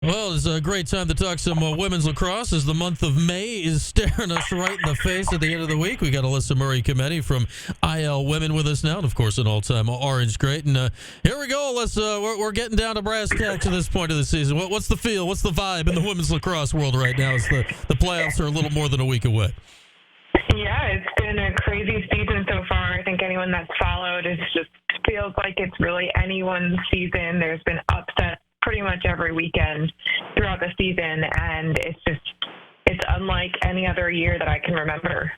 Well, it's a great time to talk some women's lacrosse as the month of May is staring us right in the face at the end of the week. We got Alyssa Murray-Cometti from IL Women with us now, and of course an all-time Orange great. And here we go, Alyssa. We're getting down to brass tacks at this point of the season. What's the feel? What's the vibe in the women's lacrosse world right now as the playoffs are a little more than a week away? Yeah, it's been a crazy season so far. I think anyone that's followed, it just feels like it's really anyone's season. There's been upsets pretty much every weekend throughout the season, and it's unlike any other year that I can remember.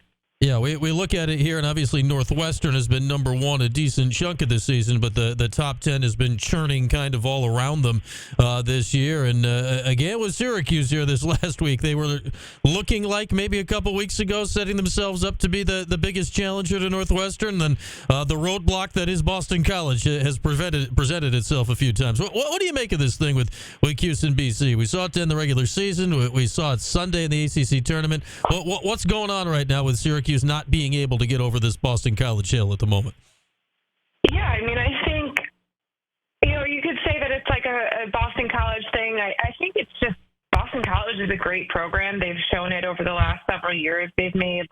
Yeah, we look at it here, and obviously Northwestern has been number one a decent chunk of the season, but the top 10 has been churning kind of all around them this year. And again, with Syracuse here this last week, they were looking like maybe a couple weeks ago setting themselves up to be the biggest challenger to Northwestern. Then the roadblock that is Boston College has presented itself a few times. What do you make of this thing with Cuse and BC? We saw it in the regular season. We saw it Sunday in the ACC tournament. What's going on right now with Syracuse not being able to get over this Boston College hill at the moment? Yeah, I mean, I think, you could say that it's like a Boston College thing. I think it's just Boston College is a great program. They've shown it over the last several years. They've made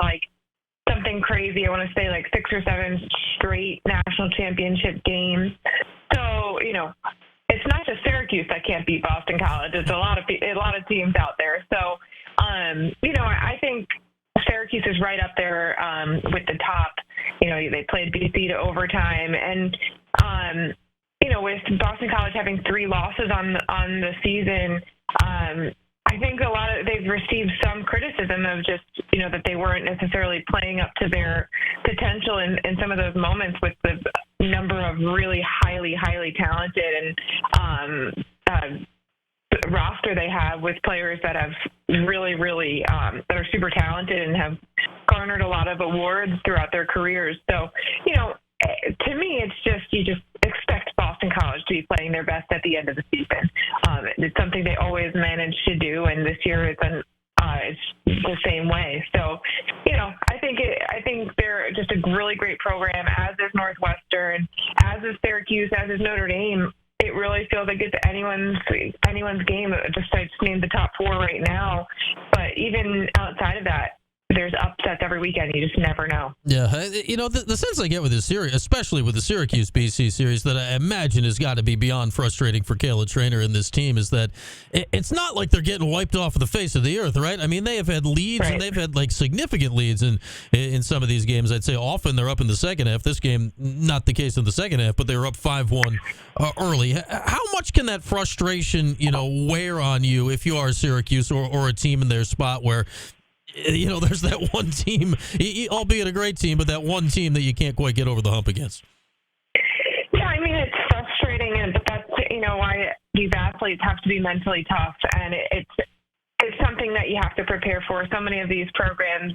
something crazy. I want to say 6 or 7 straight national championship games. So, it's not just Syracuse that can't beat Boston College. It's a lot of teams out there. So, I think Syracuse is right up there with the top. They played BC to overtime, and with Boston College having 3 losses on the season, I think they've received some criticism of just that they weren't necessarily playing up to their potential in some of those moments with the number of really highly talented and roster they have with players that have really that are super talented and have garnered a lot of awards throughout their careers. So, to me, it's just you just expect Boston College to be playing their best at the end of the season. It's something they always manage to do, and this year it's the same way. So, I think they're just a really great program, as is Northwestern, as is Syracuse, as is Notre Dame. It really feels like it's anyone's game. I just named the top 4 right now, but even outside of that, there's upsets every weekend. You just never know. Yeah, the sense I get with this series, especially with the Syracuse BC series, that I imagine has got to be beyond frustrating for Kayla Trainer and this team, is that it's not like they're getting wiped off of the face of the earth, right? I mean, they have had leads, right, and they've had significant leads in some of these games. I'd say often they're up in the second half. This game, not the case in the second half, but they were up 5-1 early. How much can that frustration, wear on you if you are Syracuse or a team in their spot where there's that one team, albeit a great team, but that one team that you can't quite get over the hump against? Yeah, I mean, it's frustrating, but that's, why these athletes have to be mentally tough, and it's something that you have to prepare for. So many of these programs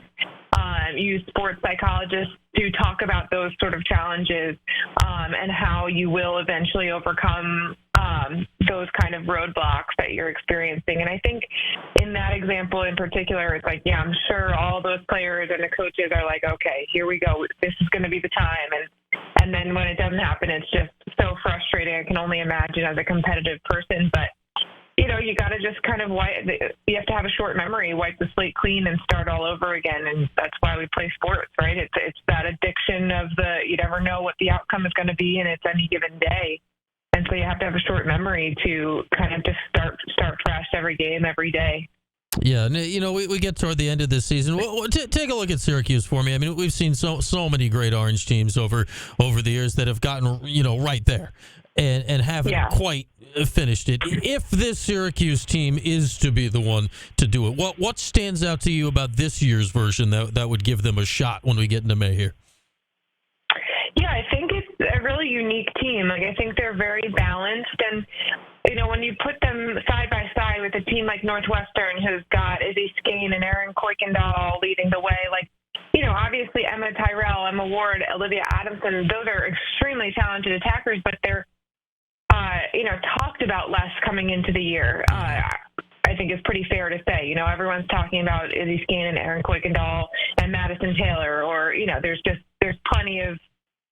use sports psychologists to talk about those sort of challenges and how you will eventually overcome those kind of roadblocks that you're experiencing. And I think in that example in particular, it's I'm sure all those players and the coaches are like, okay, here we go. This is going to be the time. And then when it doesn't happen, it's just so frustrating. I can only imagine as a competitive person, but you got to just kind of you have to have a short memory, wipe the slate clean and start all over again. And that's why we play sports, right? It's that addiction of you never know what the outcome is going to be, and it's any given day. And so you have to have a short memory to kind of just start fresh every game, every day. Yeah, we get toward the end of this season. Take a look at Syracuse for me. I mean, we've seen so many great Orange teams over the years that have gotten right there and haven't quite finished it. If this Syracuse team is to be the one to do it, what stands out to you about this year's version that would give them a shot when we get into May here? Yeah, I think it's a really unique team. I think they're very balanced, and when you put them side by side with a team like Northwestern, who's got Izzy Skane and Erin Kuykendall leading the way, obviously Emma Tyrell, Emma Ward, Olivia Adamson, those are extremely talented attackers, but they're talked about less coming into the year. I think it's pretty fair to say. Everyone's talking about Izzy Skane and Erin Kuykendall and Madison Taylor, or there's plenty of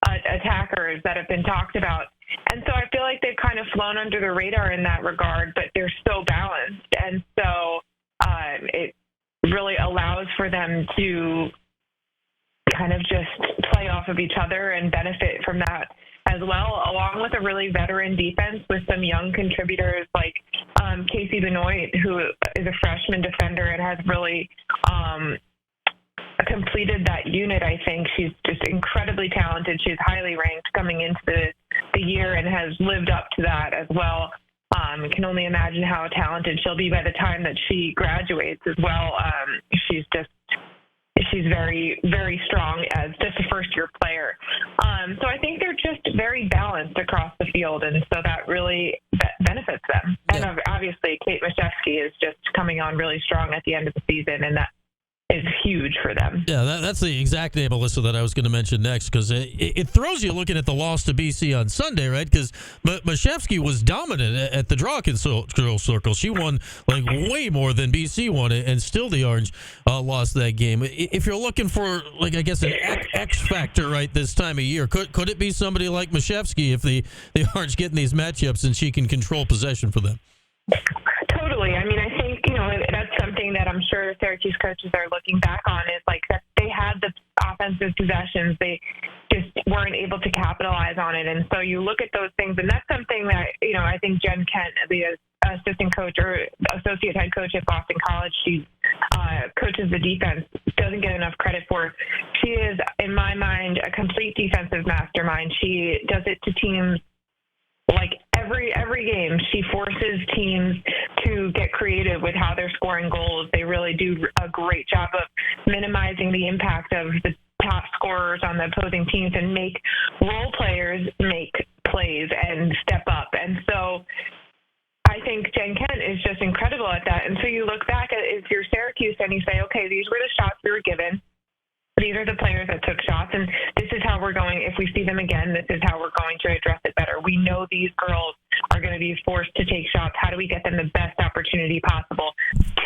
attackers that have been talked about. And so I feel like they've kind of flown under the radar in that regard, but they're so balanced. And so it really allows for them to kind of just play off of each other and benefit from that as well, along with a really veteran defense with some young contributors like Casey Benoit, who is a freshman defender and has really completed that unit. I think she's just incredibly talented. She's highly ranked coming into the year and has lived up to that as well. Can only imagine how talented she'll be by the time that she graduates as well. She's very, very strong as just a first-year player. So I think they're just very balanced across the field, and so that really benefits them. Yeah. And obviously, Kate Mashevsky is just coming on really strong at the end of the season, and that is huge for them. Yeah, that's the exact name, Alyssa, that I was going to mention next, because it throws you looking at the loss to BC on Sunday, right? Because Mashevsky was dominant at the draw control circle. She won like way more than BC won, and still the Orange lost that game. If you're looking for, like, I guess an X factor right this time of year, could it be somebody like Mashevsky if the Orange get in these matchups and she can control possession for them? Totally. I mean, I think, that's something that I'm sure Syracuse coaches are looking back on, is like that they had the offensive possessions. They just weren't able to capitalize on it. And so you look at those things, and that's something that, I think Jen Kent, the assistant coach or associate head coach at Boston College, she coaches the defense, doesn't get enough credit for. She is, in my mind, a complete defensive mastermind. She does it to teams like every game. She forces teams to get creative with how they're scoring goals. They really do a great job of minimizing the impact of the top scorers on the opposing teams and make role players make plays and step up. And so I think Jen Kent is just incredible at that. And so you look back at, if you're Syracuse, and you say, okay, these were the shots we were given. These are the players that took shots, and this is how we're going. If we see them again, this is how we're going to address it better. We know these girls are going to be forced to take shots. How do we get them the best opportunity possible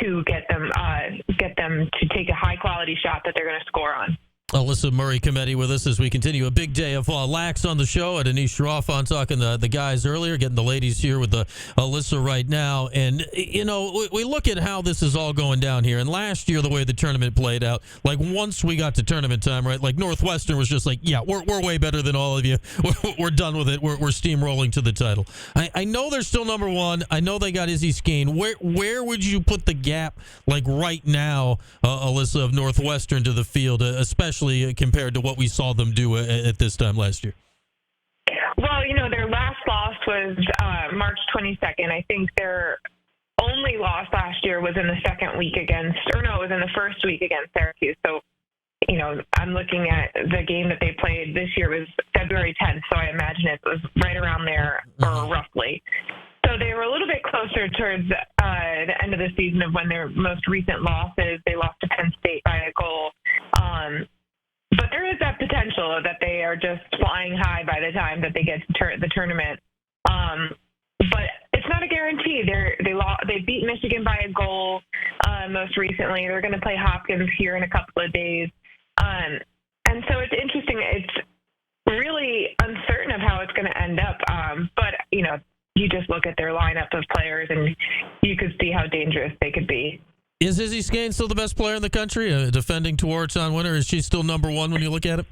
to get them to take a high-quality shot that they're going to score on? Alyssa Murray-Cometti with us as we continue a big day of lax on the show. And Anish Shroff on talking the guys earlier, getting the ladies here with Alyssa right now. And, we look at how this is all going down here. And last year, the way the tournament played out, like once we got to tournament time, right, like Northwestern was just like, yeah, we're way better than all of you. We're done with it. We're steamrolling to the title. I know they're still number one. I know they got Izzy Skane. Where would you put the gap, like right now, Alyssa, of Northwestern to the field, especially compared to what we saw them do at this time last year? Well, their last loss was March 22nd. I think their only loss last year was in the second week it was in the first week against Syracuse. So, I'm looking at the game that they played this year was February 10th, so I imagine it was right around there, or roughly. So they were a little bit closer towards the end of the season of when their most recent losses. They lost to Penn State by a goal. But there is that potential that they are just flying high by the time that they get to the tournament. But it's not a guarantee. They beat Michigan by a goal most recently. They're going to play Hopkins here in a couple of days. And so it's interesting. It's really uncertain of how it's going to end up. But, you just look at their lineup of players and you could see how dangerous they could be. Is Izzy Skane still the best player in the country, defending Towarton winner? Is she still number one when you look at it?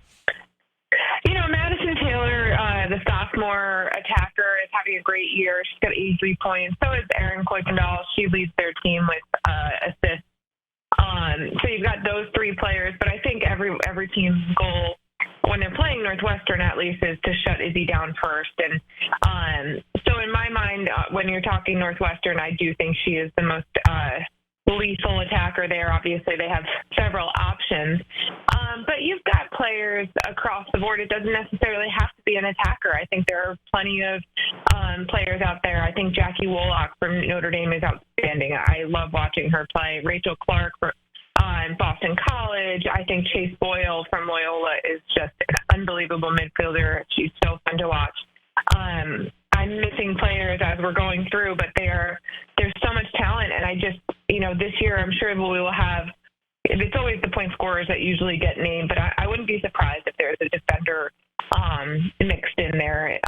Madison Taylor, the sophomore attacker, is having a great year. She's got 83 points. So is Erin Kuykendall. She leads their team with assists. So you've got those three players. But I think every team's goal, when they're playing Northwestern at least, is to shut Izzy down first. And so in my mind, when you're talking Northwestern, I do think she is the most lethal attacker there. Obviously, they have several options. But you've got players across the board. It doesn't necessarily have to be an attacker. I think there are plenty of players out there. I think Jackie Wolak from Notre Dame is outstanding. I love watching her play. Rachel Clark from Boston College. I think Chase Boyle from Loyola is just an unbelievable midfielder. She's so fun to watch. I'm missing players as we're going through, but there's so much talent. And I just, this year I'm sure we will have, it's always the point scorers that usually get named, but I wouldn't be surprised if there's a defender mixed in there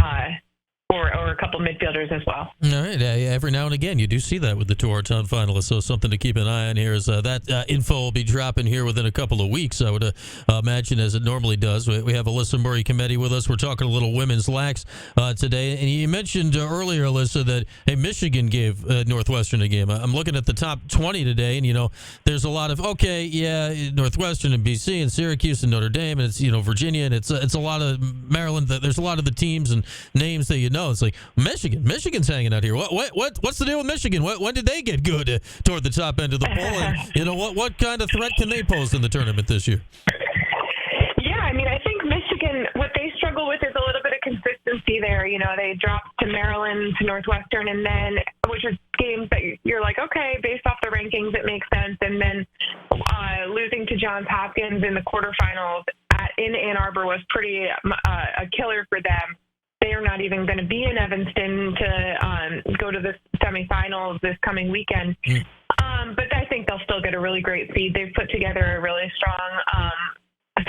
or a couple midfielders as well. All right. Every now and again, you do see that with the Tour-a-ton finalists, so something to keep an eye on here is that info will be dropping here within a couple of weeks, I would imagine, as it normally does. We have Alyssa Murray-Cometti with us. We're talking a little women's lax today. And you mentioned earlier, Alyssa, that, hey, Michigan gave Northwestern a game. I'm looking at the top 20 today, and, there's a lot of, Northwestern and BC and Syracuse and Notre Dame, and it's, Virginia, and it's a lot of Maryland. There's a lot of the teams and names that It's like Michigan's hanging out here. What's the deal with Michigan? When did they get good toward the top end of the poll? And what kind of threat can they pose in the tournament this year? Yeah, I think Michigan, what they struggle with is a little bit of consistency there. They dropped to Maryland, to Northwestern, and then, which are games that you're like, okay, based off the rankings, it makes sense. And then losing to Johns Hopkins in the quarterfinals in Ann Arbor was pretty a killer for them. They are not even going to be in Evanston to go to the semifinals this coming weekend. But I think they'll still get a really great seed. They've put together a really strong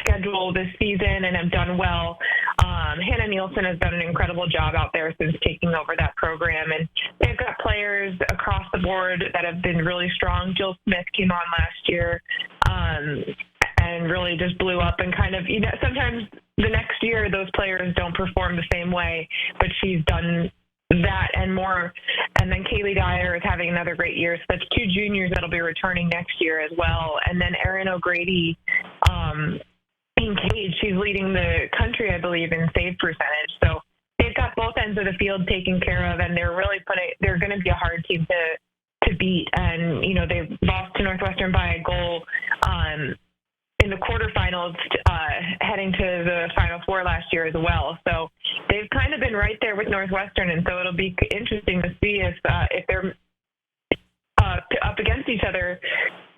schedule this season and have done well. Hannah Nielsen has done an incredible job out there since taking over that program. And they've got players across the board that have been really strong. Jill Smith came on last year and really just blew up and kind of, sometimes the next year those players don't perform the same way, but she's done that and more. And then Kaylee Dyer is having another great year. So that's two juniors that'll be returning next year as well. And then Erin O'Grady in Cage, she's leading the country, I believe, in save percentage. So they've got both ends of the field taken care of, and they're going to be a hard team to beat. And, they've lost to Northwestern by a goal in the quarterfinals, heading to the Final Four last year as well. So they've kind of been right there with Northwestern, and so it'll be interesting to see if they're up against each other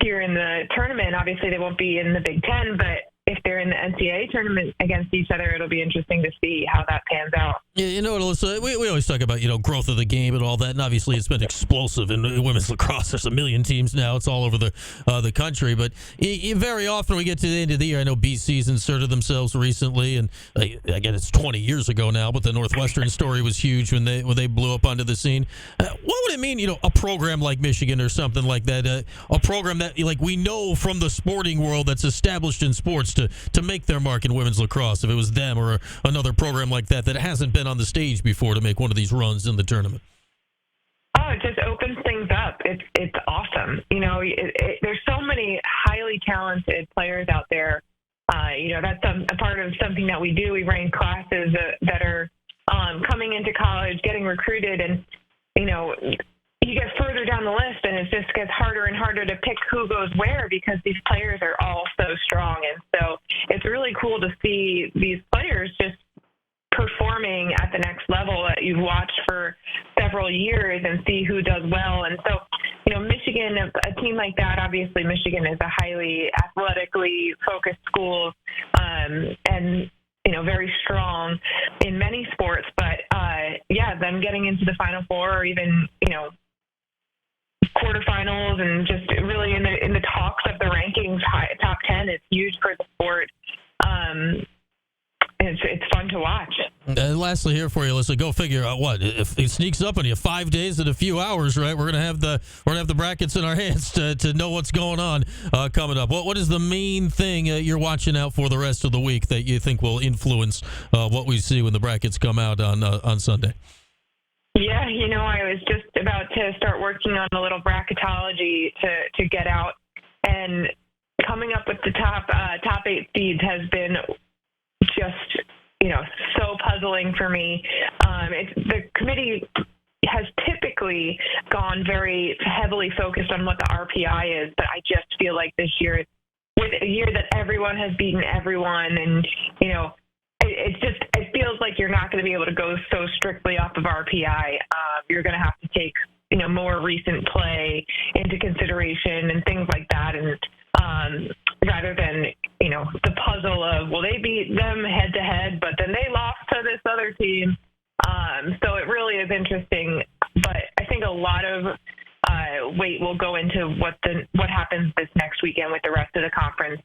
here in the tournament. Obviously, they won't be in the Big Ten, but if they're in the NCAA tournament against each other, it'll be interesting to see how that pans out. Yeah, Alyssa, we always talk about, growth of the game and all that, and obviously it's been explosive in women's lacrosse. There's a million teams now. It's all over the country, but very often we get to the end of the year. I know BC's inserted themselves recently, and again, it's 20 years ago now, but the Northwestern story was huge when they blew up onto the scene. What would it mean, a program like Michigan or something like that, a program that, we know from the sporting world that's established in sports to make their mark in women's lacrosse, if it was them or another program like that hasn't been on the stage before to make one of these runs in the tournament? Oh, it just opens things up. It's awesome. There's so many highly talented players out there. That's a part of something that we do. We rank classes that are coming into college, getting recruited, and you get further down the list, and it just gets harder and harder to pick who goes where because these players are all so strong. And so it's really cool to see these players just performing at the next level that you've watched for several years and see who does well. And so, Michigan, a team like that, obviously Michigan is a highly athletically focused school and, very strong in many sports. But, them getting into the Final Four or even, quarterfinals and just really in the talks of the rankings, top 10, it's huge for the sport. It's fun to watch. Lastly, here for you, Alyssa, go figure out what if it sneaks up on you 5 days and a few hours, right? We're gonna have the brackets in our hands to know what's going on coming up. What is the main thing you're watching out for the rest of the week that you think will influence what we see when the brackets come out on Sunday? Yeah, I was just about to start working on a little bracketology to get out, and coming up with the top 8 seeds has been just so puzzling for me. The committee has typically gone very heavily focused on what the RPI is, but I just feel like this year, with a year that everyone has beaten everyone, and it feels like you're not going to be able to go so strictly off of RPI. You're going to have to take more recent play into consideration and things like that, and rather than the puzzle of, well, they beat them head to head, but then they lost to this other team. So it really is interesting, but I think a lot of we'll go into what happens this next weekend with the rest of the conference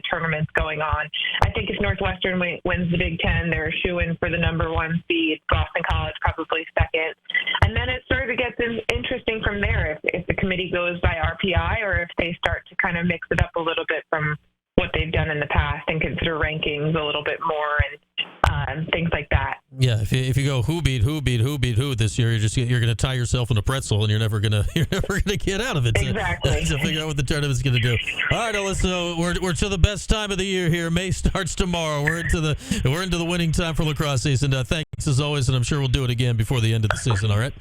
tournaments going on. I think if Northwestern wins the Big Ten, they're a shoo-in for the number 1 seed. Boston College probably second. And then it sort of gets interesting from there if the committee goes by RPI or if they start to kind of mix it up a little bit from what they've done in the past and consider rankings a little bit more and things like that. Yeah, if you go who beat who this year, you're going to tie yourself in a pretzel and you're never going to get out of it. Exactly. To figure out what the tournament's going to do. All right, Alyssa, we're to the best time of the year here. May starts tomorrow. We're into the winning time for lacrosse season. Thanks as always, and I'm sure we'll do it again before the end of the season. All right.